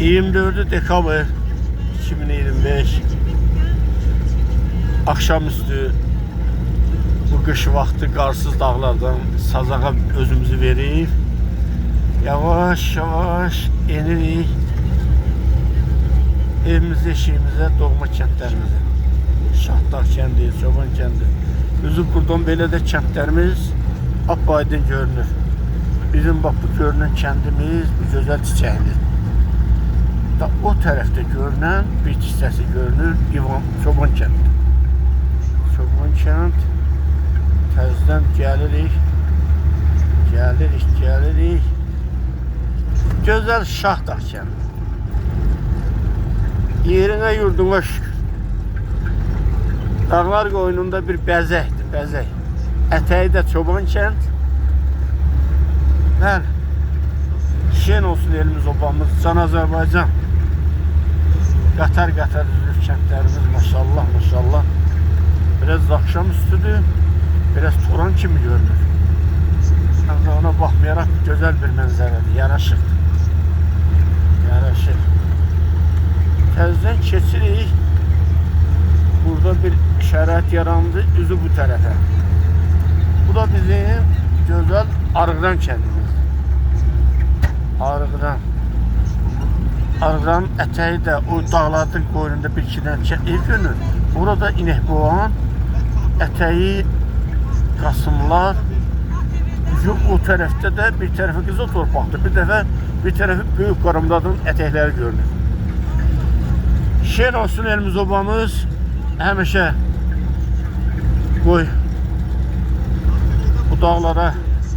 24 dekabr 2025 akşamüstü bu kış vakti qarsız dağlardan Sazağa özümüzü verib yavaş yavaş enirik evimizə, eşiyimizə, doğma kəndlərimizə. Şahdağ kəndi, Çoban kəndi. Özü buradan belə də kəndlərimiz apaydın görünür. Bizim bak bu görünən kəndimiz bu gözəl çiçəkli. Da o tərəfdə görünən bir hissəsi görünür Çoban kəndi. Çoban kənd təzədən gəlirik. Gözəl Şahdağ kəndi. Yerine yurduna şükür. Dağlar qoynunda bir bəzəkdir, bəzək. Ətəyi də Çoban kənd. Bəli. Şen olsun elimiz, obamız, Can Azərbaycan. Qatar düzülür kəndlərimiz, maşallah, maşallah. Biraz akşam üstüdür, biraz Turan kimi görünür. Ama ona baxmayaraq gözəl bir mənzərədir, yaraşır. Yaraşır. Təzədən keçirik. Burada bir şərait yarandı, üzü bu tərəfə. Bu da bizim gözəl Arıqran kəndimiz. Arıqranın ətəyi də o dağların qoynunda bir iki dənə ev görünür. Burada inəkboğan, ətəyi, qasımlar. O tərəfdə də bir tərəfi qızıl torpaqdır. Bir tərəfi Böyük Qaramdadın ətəkləri görünür. Şen olsun elimiz, obamız. Həmişə qoy bu dağlara